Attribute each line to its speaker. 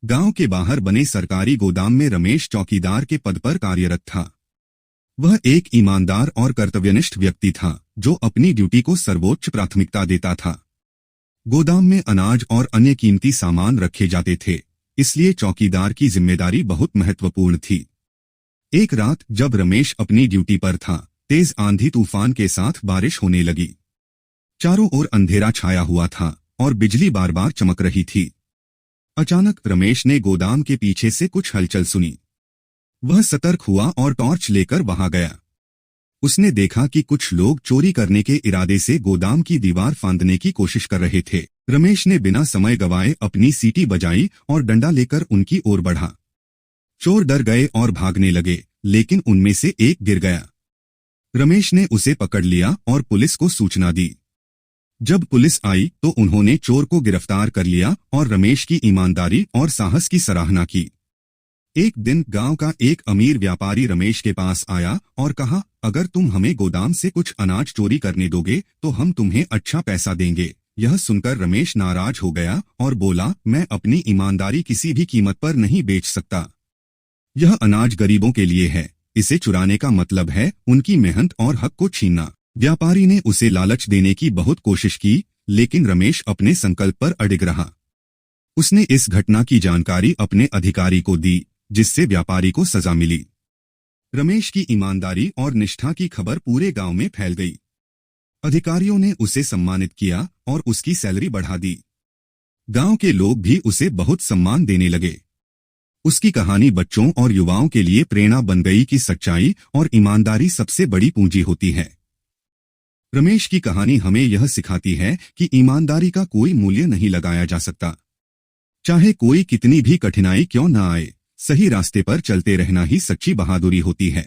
Speaker 1: गांव के बाहर बने सरकारी गोदाम में रमेश चौकीदार के पद पर कार्यरत था। वह एक ईमानदार और कर्तव्यनिष्ठ व्यक्ति था जो अपनी ड्यूटी को सर्वोच्च प्राथमिकता देता था। गोदाम में अनाज और अन्य कीमती सामान रखे जाते थे, इसलिए चौकीदार की जिम्मेदारी बहुत महत्वपूर्ण थी। एक रात जब रमेश अपनी ड्यूटी पर था, तेज आंधी तूफान के साथ बारिश होने लगी। चारों ओर अंधेरा छाया हुआ था और बिजली बार बार चमक रही थी। अचानक रमेश ने गोदाम के पीछे से कुछ हलचल सुनी। वह सतर्क हुआ और टॉर्च लेकर वहां गया। उसने देखा कि कुछ लोग चोरी करने के इरादे से गोदाम की दीवार फांदने की कोशिश कर रहे थे। रमेश ने बिना समय गवाए अपनी सीटी बजाई और डंडा लेकर उनकी ओर बढ़ा। चोर डर गए और भागने लगे, लेकिन उनमें से एक गिर गया। रमेश ने उसे पकड़ लिया और पुलिस को सूचना दी। जब पुलिस आई तो उन्होंने चोर को गिरफ्तार कर लिया और रमेश की ईमानदारी और साहस की सराहना की। एक दिन गांव का एक अमीर व्यापारी रमेश के पास आया और कहा, अगर तुम हमें गोदाम से कुछ अनाज चोरी करने दोगे तो हम तुम्हें अच्छा पैसा देंगे। यह सुनकर रमेश नाराज हो गया और बोला, मैं अपनी ईमानदारी किसी भी कीमत पर नहीं बेच सकता। यह अनाज गरीबों के लिए है, इसे चुराने का मतलब है उनकी मेहनत और हक को छीनना। व्यापारी ने उसे लालच देने की बहुत कोशिश की, लेकिन रमेश अपने संकल्प पर अडिग रहा। उसने इस घटना की जानकारी अपने अधिकारी को दी, जिससे व्यापारी को सजा मिली। रमेश की ईमानदारी और निष्ठा की खबर पूरे गांव में फैल गई। अधिकारियों ने उसे सम्मानित किया और उसकी सैलरी बढ़ा दी। गांव के लोग भी उसे बहुत सम्मान देने लगे। उसकी कहानी बच्चों और युवाओं के लिए प्रेरणा बन गई कि सच्चाई और ईमानदारी सबसे बड़ी पूंजी होती है। रमेश की कहानी हमें यह सिखाती है कि ईमानदारी का कोई मूल्य नहीं लगाया जा सकता। चाहे कोई कितनी भी कठिनाई क्यों न आए, सही रास्ते पर चलते रहना ही सच्ची बहादुरी होती है।